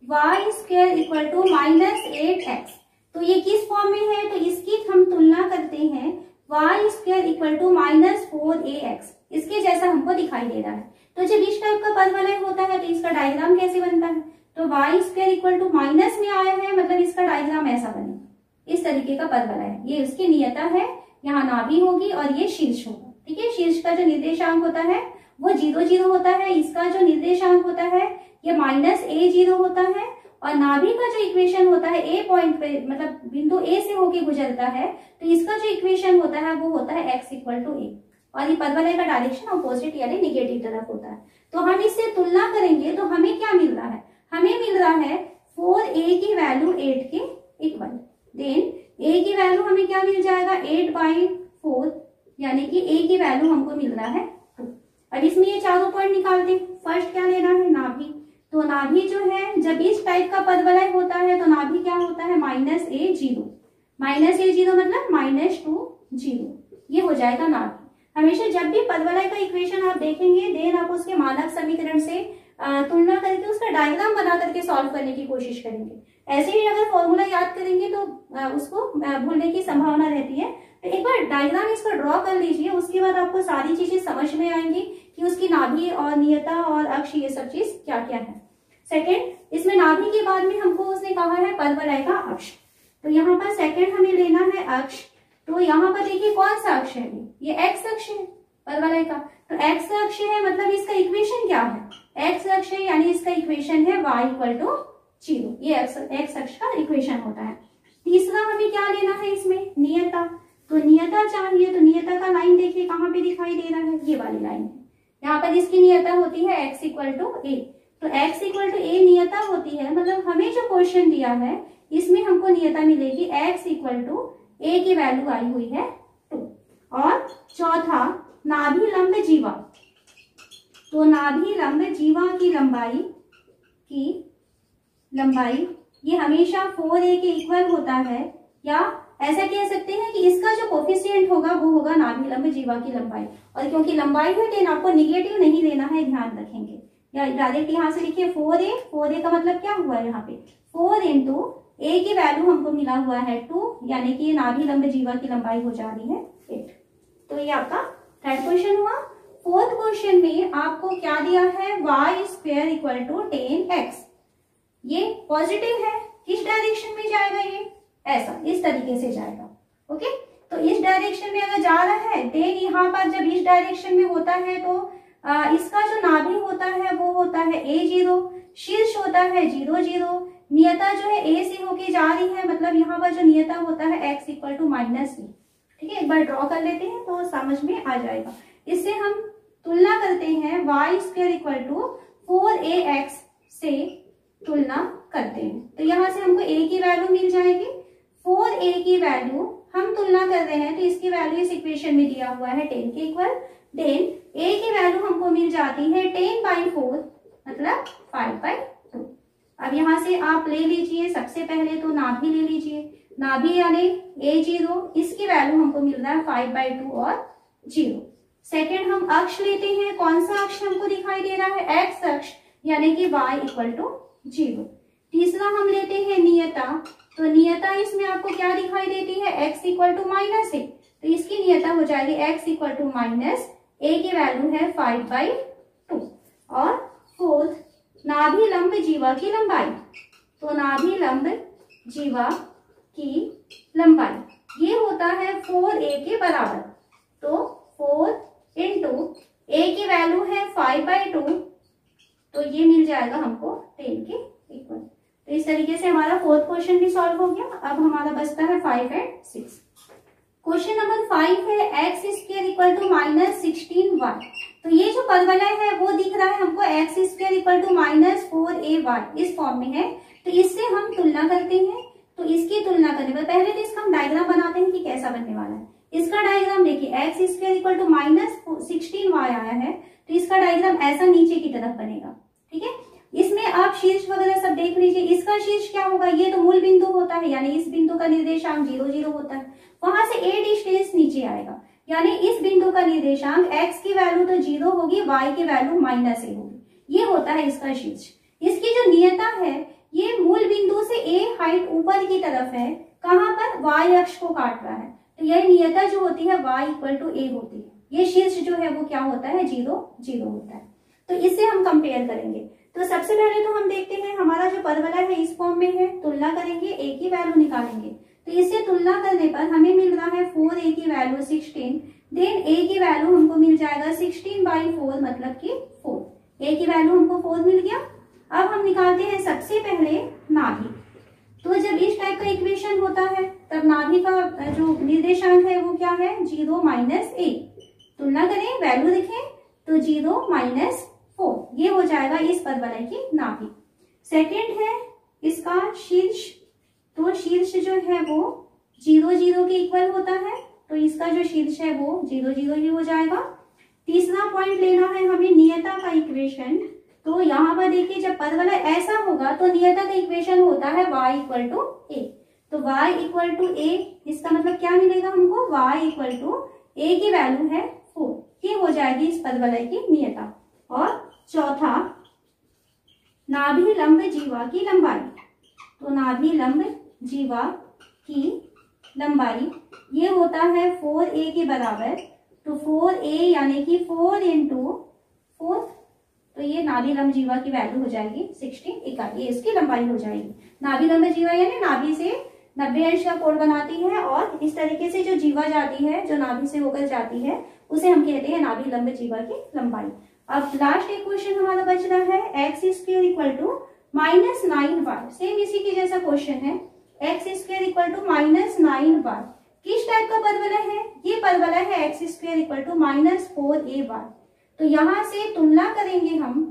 y² इक्वल टू -8x। तो ये किस फॉर्म में है, तो इसकी हम तुलना करते हैं y² इक्वल टू -4ax, इसके जैसा हमको दिखाई दे रहा है। तो जब इस टाइप का परवलय होता है तो इसका डायग्राम कैसे बनता है, तो y² इक्वल टू माइनस में आया है मतलब इसका डायग्राम ऐसा बनेगा, इस तरीके का परवलय है। ये उसकी नियता है, यहाँ नाभि होगी और ये शीर्ष होगा, ठीक है। शीर्ष का जो निर्देशांक होता है वो 0 0 होता है, इसका जो निर्देशांक होता है ये -a0 होता है, और नाभि का जो इक्वेशन होता है a पॉइंट पे मतलब बिंदु a से होके गुजरता है, तो इसका जो इक्वेशन होता है वो होता है x इक्वल टू a, और ये परवलय का डायरेक्शन अपोजिट यानी निगेटिव तरफ होता है। तो हम इससे तुलना करेंगे तो हमें क्या मिल रहा है, हमें मिल रहा है 4a की वैल्यू 8 के इक्वल, देन a की वैल्यू हमें क्या मिल जाएगा 8/4, यानी कि a की वैल्यू हमको मिल रहा है 2। अब इसमें ये चारों पॉइंट निकाल दें। फर्स्ट क्या लेना है, नाभि। तो नाभि जो है जब इस टाइप का परवलय होता है तो नाभि क्या होता है -a0, -a0 मतलब -2 0, ये हो जाएगा नाभि। हमेशा जब भी परवलय का इक्वेशन आप देखेंगे देन आप उसके मानक समीकरण से तुलना करके उसका डायग्राम बना करके सॉल्व करने की कोशिश करेंगे। ऐसे ही अगर फॉर्मूला याद करेंगे तो उसको भूलने की संभावना रहती है। तो एक बार डायग्राम इसका ड्रॉ कर लीजिए, उसके बाद आपको सारी चीजें समझ में आएंगी कि उसकी नाभि और नियता और अक्ष ये सब चीज क्या क्या है। सेकेंड, इसमें नाभि के बाद में हमको उसने कहा है परवलय का अक्ष। तो यहाँ पर सेकेंड हमें लेना है अक्ष। तो यहाँ पर देखिए कौन सा अक्ष है, ये एक्स अक्ष है परवलय का। तो एक्स अक्ष है मतलब इसका इक्वेशन क्या है, एक्स अक्ष है यानी इसका इक्वेशन है y इक्वल टू 0, ये एक्स अक्ष का इक्वेशन होता है। तीसरा हमें क्या लेना है इसमें, नियता। तो नियता चाहिए, तो नियता का लाइन देखिए कहाँ पे दिखाई दे रहा है, ये वाली लाइन है। यहाँ पर इसकी नियता होती है x इक्वल टू a। तो x इक्वल टू a नियता होती है, मतलब हमें जो क्वेश्चन दिया है इसमें हमको नियता मिलेगी x इक्वल टू a की वैल्यू आई हुई है 2। और चौथा नाभिलंब जीवा। तो नाभिलंब जीवा की लंबाई ये हमेशा 4a के इक्वल होता है, या ऐसा कह सकते हैं कि इसका जो कोफिशिएंट होगा वो होगा नाभिलंब जीवा की लंबाई। और क्योंकि लंबाई है देन आपको निगेटिव नहीं लेना है, ध्यान रखेंगे। या डायरेक्ट यहाँ से लिखिए 4a का मतलब क्या हुआ है यहाँ पे 4 इंटू a की वैल्यू हमको मिला हुआ है 2, यानी कि नाभिलंब जीवा की लंबाई हो जा रही है 8। तो ये आपका थर्ड क्वेश्चन हुआ। फोर्थ क्वेश्चन में आपको क्या दिया है, y² इक्वल टू 10x। ये पॉजिटिव है, किस डायरेक्शन में जाएगा, ये ऐसा इस तरीके से जाएगा। ओके, तो इस डायरेक्शन में अगर जा रहा है देन यहाँ पर जब इस डायरेक्शन में होता है तो इसका जो नाभि होता है वो होता है a0, शीर्ष होता है 0 0, नियता जो है a से होके जा रही है, मतलब यहाँ पर जो नियता होता है x इक्वल टू -a। ठीक है, एक बार ड्रॉ कर लेते हैं तो समझ में आ जाएगा। इससे हम तुलना करते हैं y² इक्वल टू 4ax से तुलना करते हैं। तो यहाँ से हमको a की वैल्यू मिल जाएगी, 4a की वैल्यू हम तुलना कर रहे हैं तो इसकी वैल्यू इस इक्वेशन में दिया हुआ है 10 के इक्वल। देन a की वैल्यू हमको मिल जाती है 10/4 मतलब 5/2। अब यहाँ से आप ले लीजिए, सबसे पहले तो नाभि ले लीजिए, नाभि यानी a0, इसकी वैल्यू हमको मिल रहा है 5/2 और 0। सेकेंड हम अक्ष लेते हैं, कौन सा अक्ष हमको दिखाई दे रहा है, x अक्ष, यानी कि y इक्वल टू 0। तीसरा हम लेते हैं नियता। तो नियता इसमें आपको क्या दिखाई देती है, x इक्वल टू -a, तो इसकी नियता हो जाएगी x equal to minus a की वैल्यू है 5/2। और फोर्थ, नाभि लंब जीवा की लंबाई, तो नाभि लंब जीवा की लंबाई ये होता है 4a के बराबर, तो 4 इंटू a की वैल्यू है 5/2, तो ये मिल जाएगा हमको 10 के इक्वल। तो इस तरीके से हमारा फोर्थ क्वेश्चन भी सॉल्व हो गया। अब हमारा बचता है 5 और 6। क्वेश्चन नंबर 5 है x square equal to -16y। तो ये जो परवलय है वो दिख रहा है हमको x square equal to -4ay इस फॉर्म में है। तो इससे हम तुलना करते हैं। तो इसकी तुलना करने पर पहले तो इसका हम डायग्राम बनाते हैं कि कैसा बनने वाला है। इसका डायग्राम देखिए, x square equal to -16y आया है, तो इसका डायग्राम ऐसा नीचे की तरफ बनेगा। ठीक है, इसमें आप शीर्ष वगैरह सब देख लीजिए। इसका शीर्ष क्या होगा, ये तो मूल बिंदु होता है, यानी इस बिंदु का निर्देशांक 0 0 होता है। वहां से a डिस्टेंस नीचे आएगा, यानी इस बिंदु का निर्देशांक x की वैल्यू तो 0 होगी, y की वैल्यू -a होगी। ये होता है इसका शीर्ष। इसकी जो नियता है, ये मूल बिंदु से a हाइट ऊपर की तरफ है, कहां पर, y अक्ष को काट रहा है। तो यह नियता जो होती है y इक्वल टू a होती है। ये शीर्ष जो है वो क्या होता है, 0 0 होता है। तो इससे हम कंपेयर करेंगे। तो सबसे पहले तो हम देखते हैं हमारा जो परवलय है इस फॉर्म में है, तुलना करेंगे, a की वैल्यू निकालेंगे। तो इससे तुलना करने पर हमें मिल रहा है 4a की वैल्यू 16, देन a की वैल्यू हमको मिल जाएगा 16/4 मतलब कि 4। a की वैल्यू हमको 4 मिल गया। अब हम निकालते हैं सबसे पहले नाभि। तो जब इस टाइप का इक्वेशन होता है तब नाभि का जो निर्देशांक है वो क्या है, 0 -a। तुलना करें, वैल्यू देखें तो 0 -4, ये हो जाएगा इस परवलय की नाभि। सेकंड है इसका शीर्ष। तो शीर्ष जो है वो 0 0 के इक्वल होता है, तो इसका जो शीर्ष है वो 0 0 ही हो जाएगा। तीसरा पॉइंट लेना है हमें नियता का इक्वेशन। तो यहाँ पर देखिए, जब परवलय ऐसा होगा तो नियता का इक्वेशन होता है y इक्वल टू a। तो y इक्वल टू a, इसका मतलब क्या मिलेगा हमको, y इक्वल टू a की वैल्यू है 4, ये हो जाएगी इस परवलय की नियता। और चौथा, नाभि लंब जीवा की लंबाई। तो नाभि लंब जीवा की लंबाई ये होता है 4a के बराबर। तो 4a यानी कि 4 इंटू 4, तो ये नाभि लंब जीवा की वैल्यू हो जाएगी 16 इकाई, ये इसकी लंबाई हो जाएगी। नाभि लंब जीवा यानी नाभि से 90 अंश का कोण बनाती है, और इस तरीके से जो जीवा जाती है, जो नाभि से होकर जाती है, उसे हम कहते हैं नाभि लंब जीवा की लंबाई। अब लास्ट एक क्वेश्चन हमारा बच रहा है, x square equal to -9y। Same इसी के जैसा क्वेश्चन है, x square equal to -9y। किस टाइप का परवलय है, ये परवलय है x square equal to -4ay। तो यहां से तुलना करेंगे हम,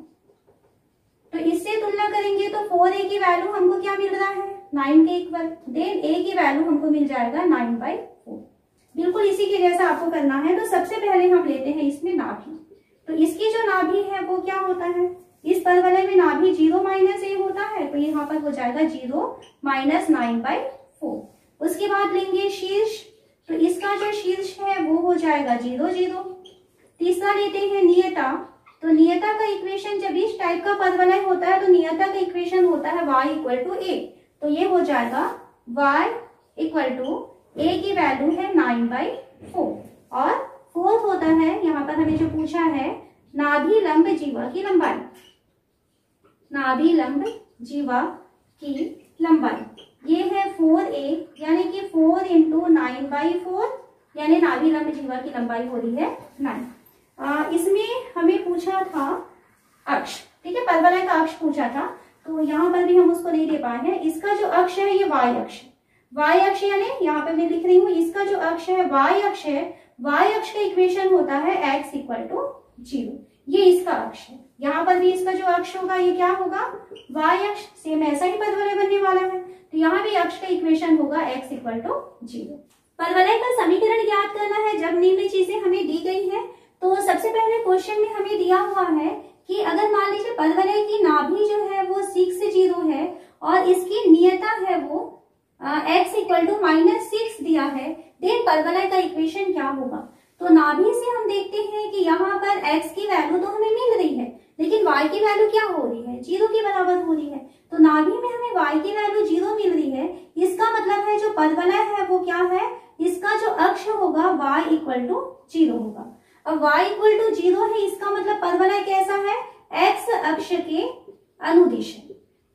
तो इससे तुलना करेंगे तो 4a की वैल्यू हमको क्या मिल रहा है, 9 के इक्वल, देन a की वैल्यू हमको मिल जाएगा 9/4। बिल्कुल इसी के जैसा आपको करना है। तो सबसे पहले हम लेते हैं इसमें नाभि। तो इसकी जो नाभि है वो क्या होता है, इस परवलय में नाभि 0 -a होता है, तो यहाँ पर हो जाएगा 0 -9/4। उसके बाद लेंगे शीर्ष। तो इसका जो शीर्ष है वो हो जाएगा 0 0। तीसरा लेते हैं नियता। तो नियता का इक्वेशन, जब इस टाइप का परवलय होता है तो नियता का इक्वेशन होता है y इक्वल टू a। तो ये हो जाएगा y इक्वल टू a की वैल्यू है 9/4। और फोर्थ होता है, यहाँ पर हमें जो पूछा है, नाभि लंब जीवा की लंबाई। नाभि लंब जीवा की लंबाई ये है 4a, यानी कि 4 इंटू 9/4, यानी नाभि लंब जीवा की लंबाई हो रही है 9। इसमें हमें पूछा था अक्ष, ठीक है, परवलय का अक्ष पूछा था, तो यहाँ पर भी हम उसको नहीं दे पाए हैं। इसका जो अक्ष है ये y अक्ष, y अक्ष यानी यहाँ पे मैं लिख रही हूँ, इसका जो अक्ष है y अक्ष है, y अक्ष का इक्वेशन होता है x इक्वल टू 0, ये इसका अक्ष है। यहाँ पर भी इसका जो अक्ष होगा ये क्या होगा, y अक्ष। सेम ऐसा ही परवलय बनने वाला है, तो यहाँ भी अक्ष का इक्वेशन होगा x इक्वल टू 0। परवलय का समीकरण ज्ञात करना है जब निम्न चीजें हमें दी गई है। तो सबसे पहले क्वेश्चन में हमें दिया हुआ है कि अगर मान लीजिए परवलय की नाभि जो है वो 6 से 0 है और इसकी नियता है वो x इक्वल टू -6 दिया है, देन परवलय का इक्वेशन क्या होगा। तो नाभि से हम देखते हैं कि यहाँ पर x की वैल्यू तो हमें मिल रही है, लेकिन y की वैल्यू क्या हो रही है, 0 के बराबर हो रही है। तो नाभि में हमें y की वैल्यू 0 मिल रही है, इसका मतलब है पदवलय है वो क्या है, इसका जो अक्ष होगा y इक्वल टू 0 होगा। अब y इक्वल टू 0 है, इसका मतलब पदवलय कैसा है, x अक्ष के अनुदिश है।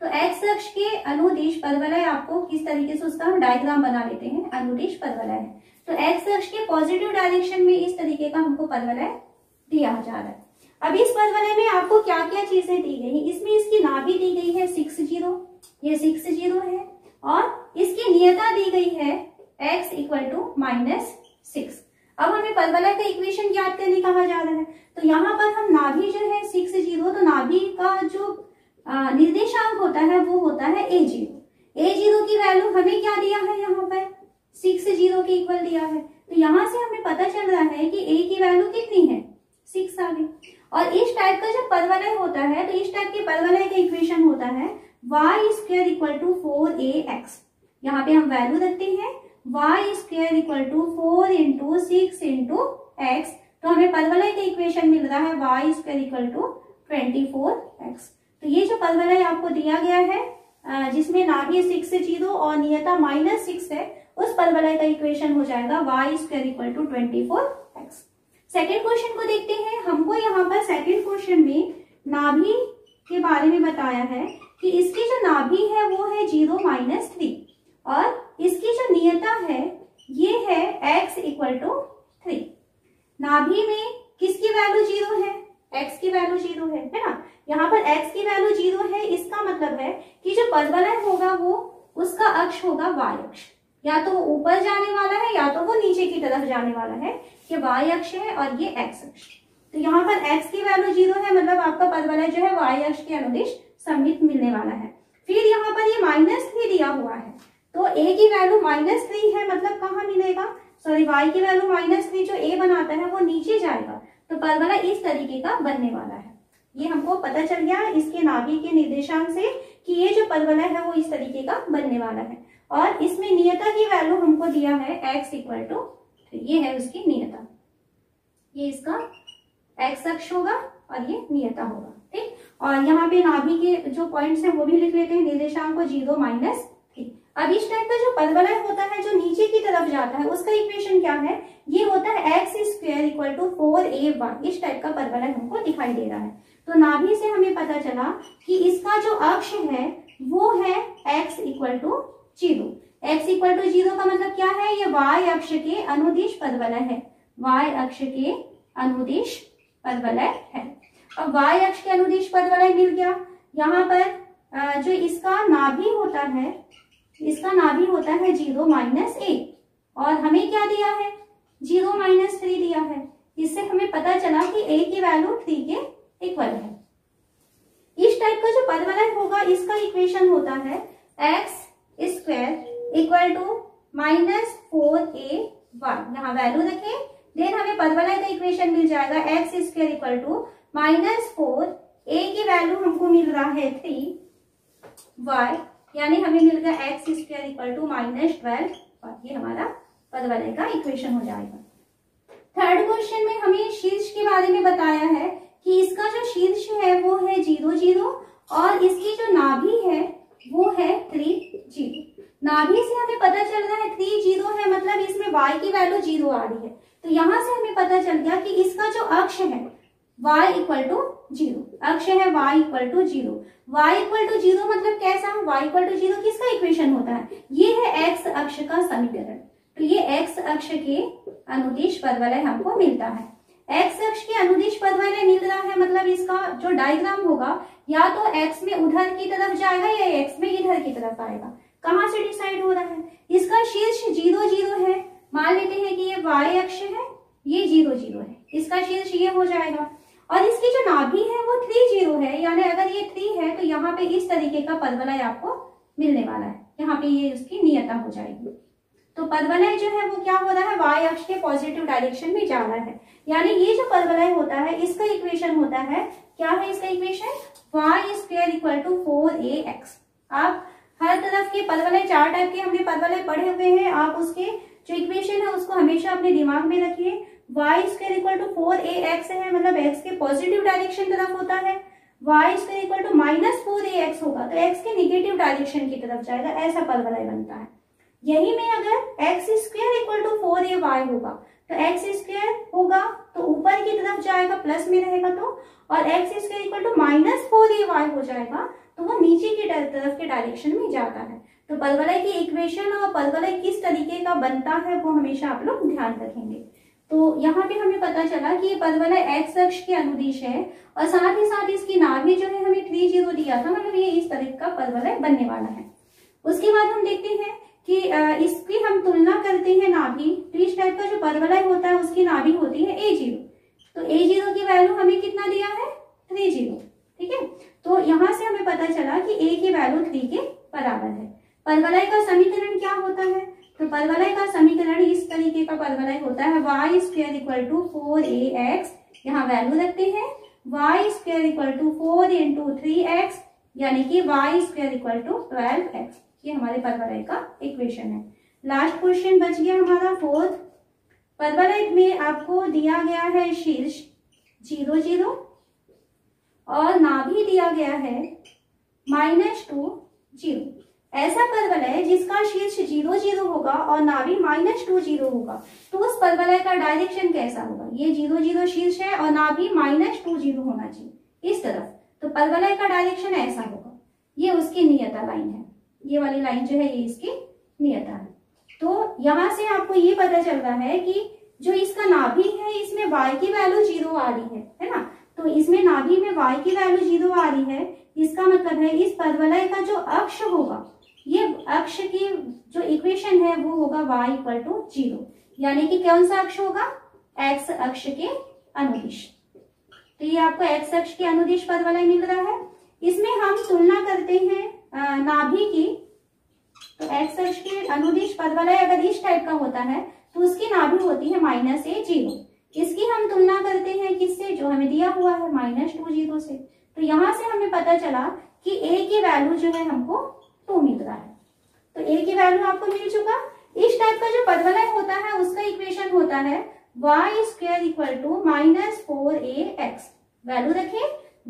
तो x अक्ष के अनुदिश पदवलय आपको किस तरीके से उसका हम डायग्राम बना लेते हैं, अनुदिश पदवलय है। तो x अक्ष के पॉजिटिव डायरेक्शन में इस तरीके का हमको पदवलय दिया जा रहा है। अब इस पदवलय में आपको क्या क्या चीजें दी गई, इसमें इसकी नाभि दी गई है 6 0, ये 6 0 है, और इसकी नियता दी गई है x इक्वल टू -6। अब हमें पदवलय का इक्वेशन ज्ञात करने कहा जा रहा है। तो यहाँ पर हम नाभि जो है 6 0, तो नाभि का जो निर्देशांक होता है वो होता है a0। a0 की वैल्यू हमें क्या दिया है, यहाँ पर 6 0 के इक्वल दिया है। तो यहाँ से हमें पता चल रहा है कि a की वैल्यू कितनी है, 6 आ गई। और इस टाइप का जब पदवलय होता है तो इस टाइप के पदवलय का इक्वेशन होता है y² इक्वल टू 4ax। यहाँ पे हम वैल्यू रखते हैं y² equal to 4 into 6 into x, तो हमें पदवलय का इक्वेशन मिल रहा है y² इक्वल टू 24x। तो ये जो पदवलय आपको दिया गया है जिसमें नाभि 6 0 और नियता -6 है, उस पदवलय का इक्वेशन हो जाएगा y² equal to 24x। Second question को देखते हैं। हमको यहाँ पर सेकेंड क्वेश्चन में नाभि के बारे में बताया है कि इसकी जो नाभि है वो है 0 -3, और इसकी जो नियता है ये है x इक्वल टू 3। नाभि में किसकी वैल्यू 0 है, x की वैल्यू 0 है ना। यहाँ पर x की वैल्यू 0 है, इसका मतलब है कि जो पदवलय होगा वो उसका अक्ष होगा y अक्ष, या तो वो ऊपर जाने वाला है या तो वो नीचे की तरफ जाने वाला है। ये y अक्ष है और ये x अक्ष। तो यहाँ पर x की वैल्यू 0 है, मतलब आपका पदवलय जो है y अक्ष के अनुदिश सममित मिलने वाला है। फिर यहाँ पर ये -3 दिया हुआ है, तो a की वैल्यू -3 है, मतलब कहाँ मिलेगा, सॉरी y की वैल्यू -3 जो a बनाता है वो नीचे जाएगा, तो पदवलय इस तरीके का बनने वाला है। ये हमको पता चल गया इसके नाभि के निर्देशांक से कि ये जो पदवलय है वो इस तरीके का बनने वाला है। और इसमें नियता की वैल्यू हमको दिया है x इक्वल टू 3, ये है उसकी नियता, ये इसका x अक्ष होगा और ये नियता होगा, ठीक। और यहाँ पे नाभि के जो पॉइंट्स हैं वो भी लिख लेते हैं, निर्देशांक को 0 -3। अब इस टाइप का जो पदवलय होता है जो नीचे की तरफ जाता है उसका इक्वेशन क्या है, ये होता है x² इक्वल टू 4a1। इस टाइप का पदवलय हमको दिखाई दे रहा है। तो नाभि से हमें पता चला कि इसका जो अक्ष है वो है x equal to 0। x equal to 0 का मतलब क्या है, ये y अक्ष के अनुदिश पदवलय है, y अक्ष के अनुदिश पदवलय है। अब y अक्ष के अनुदिश पदवलय मिल गया। यहाँ पर जो इसका नाभि होता है, इसका नाभि होता है 0 -1, और हमें क्या दिया है, 0 -3 दिया है। इससे हमें पता चला कि a की वैल्यू 3 के इक्वल है। इस टाइप का जो पदवलय होगा इसका इक्वेशन होता है x² इक्वल टू -4a1। यहाँ वैल्यू रखें, देन हमें पदवलय का इक्वेशन मिल जाएगा x² इक्वल टू -4, a की वैल्यू हमको मिल रहा है 3y, यानी हमें मिल गया x² इक्वल टू -12, और ये हमारा पदवलय का इक्वेशन हो जाएगा। थर्ड क्वेश्चन में हमें शीर्ष के बारे में बताया है कि इसका जो शीर्ष है वो है 0 0, और इसकी जो नाभि है वो है 3 0। नाभि से हमें पता चल रहा है 3 0 है, मतलब इसमें y की वैल्यू 0 आ रही है। तो यहाँ से हमें पता चल गया कि इसका जो अक्ष है y इक्वल टू 0, अक्ष है y equal to 0। y equal to 0 मतलब कैसा, y इक्वल टू 0 किसका इक्वेशन होता है, ये है x अक्ष का समीकरण। तो ये x अक्ष के अनुदिश पदवलय हमको मिलता है। x अक्ष के अनुदिश पदवलय मिल रहा है, मतलब इसका जो डायग्राम होगा या तो x में उधर की तरफ जाएगा या x में इधर की तरफ आएगा। कहाँ से डिसाइड हो रहा है, इसका शीर्ष 0 0 है, मान लेते हैं कि ये y अक्ष है, ये 0 0 है, इसका शीर्ष ये हो जाएगा। और इसकी जो नाभि है वो 3 0 है, यानी अगर ये 3 है तो यहाँ पे इस तरीके का पदवलय आपको मिलने वाला है। यहाँ पे ये उसकी नियता हो जाएगी। तो पदवलय जो है वो क्या हो रहा है, y अक्ष के पॉजिटिव डायरेक्शन में जा रहा है, यानी ये जो पदवलय होता है इसका इक्वेशन होता है, क्या है इसका equation, y² equal to 4ax। आप हर तरफ के पदवलय, 4 टाइप के हमने पदवलय पढ़े हुए हैं, आप उसके जो इक्वेशन है उसको हमेशा अपने दिमाग में रखिए। y² इक्वल टू 4ax है, मतलब x के पॉजिटिव डायरेक्शन तरफ होता है, y² इक्वल टू -4ax होगा तो x के निगेटिव डायरेक्शन की तरफ जाएगा, ऐसा पदवलय बनता है। यही में अगर x square equal to 4ay होगा तो एक्स स्क्वायर होगा तो ऊपर की तरफ जाएगा, प्लस में रहेगा तो, और x square equal to -4ay हो जाएगा तो वो नीचे की तरफ के डायरेक्शन में जाता है। तो परवलय की इक्वेशन और परवलय किस तरीके का बनता है वो हमेशा आप लोग ध्यान रखेंगे। तो यहाँ पे हमें पता चला कि ये परवलय एक्स अक्ष के अनुदिश है और साथ ही साथ इसकी नाभि जो है हमें 3 0 दिया था, मतलब ये इस तरह का परवलय बनने वाला है। उसके बाद हम देखते हैं कि इसकी हम तुलना करते हैं नाभि, तो इस टाइप का जो परवलय होता है उसकी नाभि होती है A0। तो A0 की वैल्यू हमें कितना दिया है 3 0, ठीक है। तो यहाँ से हमें पता चला कि A की वैल्यू 3 के बराबर है। परवलय का समीकरण क्या होता है, तो परवलय का समीकरण इस तरीके का परवलय होता है y square equal to 4ax, यहाँ वैल्यू रखते हैं y square equal to 4 into 3x, यानी कि y square equal to 12x। ये हमारे परवलय का इक्वेशन है। लास्ट क्वेश्चन बच गया हमारा 4th। परवलय में आपको दिया गया है शीर्ष 0 0 और नाभि दिया गया है -2 0। ऐसा परवलय जिसका शीर्ष 0 0 होगा और नाभि -2 0 होगा तो उस परवलय का डायरेक्शन कैसा होगा। ये 0 0 शीर्ष है और नाभि -2 0 होना चाहिए इस तरफ, तो परवलय का डायरेक्शन ऐसा होगा। ये उसकी नियता लाइन है, ये वाली लाइन जो है ये इसकी नियता है। तो यहाँ से आपको ये पता चल रहा है कि जो इसका नाभि है इसमें y की वैल्यू 0 आ रही है ना। तो इसमें नाभि में y की वैल्यू 0 आ रही है, इसका मतलब है इस परवलय का जो अक्ष होगा, ये अक्ष की जो इक्वेशन है वो होगा y इक्वल टू 0, यानी कि कौन सा अक्ष होगा x अक्ष के अनुदिश। तो ये आपको x अक्ष के अनुदिश परवलय मिल रहा है। इसमें हम तुलना करते हैं नाभि की, तो x अक्ष के अनुदिश परवलय अगर इस टाइप का होता है तो उसकी नाभि होती है -a0। इसकी हम तुलना करते हैं किससे, जो हमें दिया हुआ है -2 0 से। तो यहाँ से हमें पता चला कि a की वैल्यू जो है हमको 2 मिल रहा है। तो a की वैल्यू आपको मिल चुका। इस टाइप का जो परवलय होता है उसका इक्वेशन होता है y square equal to -4ax। Value रखें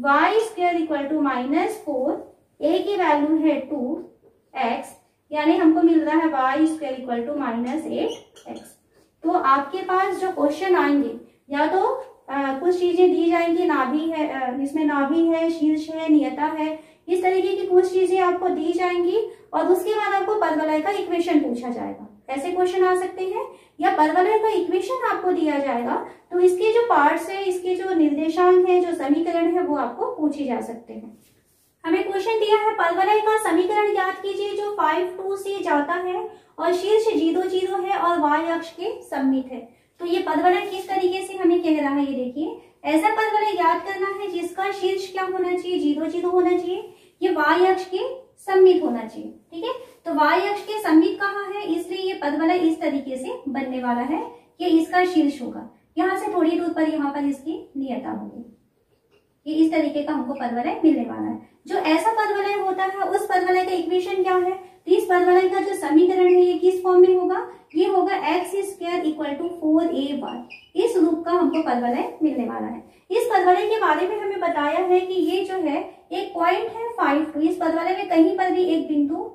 y square equal to -4, a की वैल्यू है 2x, यानी हमको मिल रहा है y square equal to -8x। तो आपके पास जो क्वेश्चन आएंगे या तो कुछ चीजें दी जाएंगी, नाभि है, इसमें नाभि है, शीर्ष है, नियता है, इस तरीके की कुछ चीजें आपको दी जाएंगी और उसके बाद आपको परवलय का इक्वेशन पूछा जाएगा। ऐसे क्वेश्चन आ सकते हैं, या परवलय का इक्वेशन आपको दिया जाएगा तो इसके जो पार्ट्स है, इसके जो निर्देशांक है, जो समीकरण है वो आपको पूछे जा सकते हैं। हमें क्वेश्चन दिया है परवलय का समीकरण ज्ञात कीजिए जो 5 2 से जाता है और शीर्ष 0 0 है और y अक्ष के सममित है। तो ये परवलय किस तरीके से हमें कह रहा है, ये देखिए ऐसा परवलय याद करना है जिसका शीर्ष क्या होना चाहिए 0 0 होना चाहिए, ये y अक्ष के सममित होना चाहिए, ठीक है। तो y अक्ष के सममित कहाँ है, इसलिए ये परवलय इस तरीके से बनने वाला है, ये इसका शीर्ष होगा। यहाँ से थोड़ी दूर पर यहाँ पर इसकी नियता होगी। ये इस तरीके का हमको परवलय मिलने वाला है। जो ऐसा परवलय होता है उस परवलय का इक्वेशन क्या है, तो इस परवलय का जो समीकरण है ये किस फॉर्म में होगा, ये होगा x square equal to 4a। इस रूप का हमको परवलय मिलने वाला है। इस परवलय के बारे में हमें बताया है कि ये जो है एक पॉइंट है 5 2। इस परवलय में कहीं पर भी एक बिंदु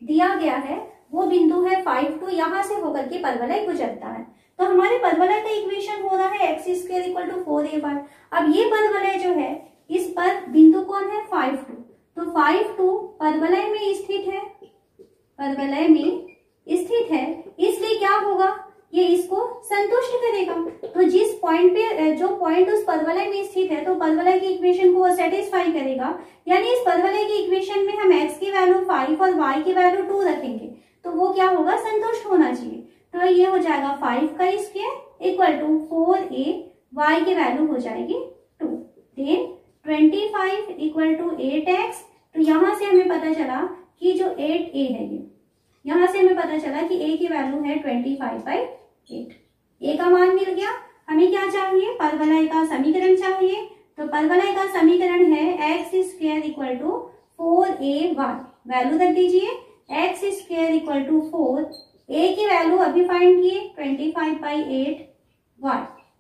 दिया गया है, वो बिंदु है 5 2, यहाँ से होकर के परवलय गुजरता है। तो हमारे परवलय का इक्वेशन हो रहा है x square equal to 4a। अब ये परवलय जो है इस पर बिंदु कौन है 5 2, तो 5 2 परवलय में स्थित है, परवलय में स्थित है, इसलिए क्या होगा, ये इसको संतुष्ट करेगा। तो जिस पॉइंट पे, जो पॉइंट उस परवलय में स्थित है, तो परवलय की इक्वेशन को सेटिस्फाई करेगा। यानी इस परवलय की इक्वेशन में हम x की वैल्यू 5 और y की वैल्यू 2 रखेंगे तो वो क्या होगा, संतुष्ट होना चाहिए। तो ये हो जाएगा 5 का square equal to 4a, y की वैल्यू हो जाएगी 2, देन 25 इक्वल टू 8x। तो यहाँ से हमें पता चला कि जो 8a है, ये यहाँ से हमें पता चला कि a की वैल्यू है 25/8। a का मान मिल गया। हमें क्या चाहिए, परवलय का समीकरण चाहिए। तो परवलय का समीकरण है x square equal to 4ay। Value रख दीजिए x square equal to 4, a की वैल्यू अभी फाइंड किए 25/8, y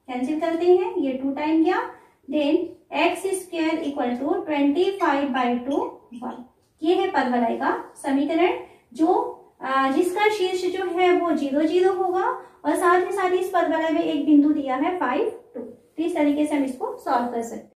कैंसिल करते हैं, ये 2 टाइम गया, then x square equal to 25/2 y। ये है परवलय का समीकरण जो जिसका शीर्ष जो है वो 0 0 होगा और साथ ही इस पदवलय में एक बिंदु दिया है 5 2। तो इस तरीके से हम इसको सॉल्व कर सकते हैं।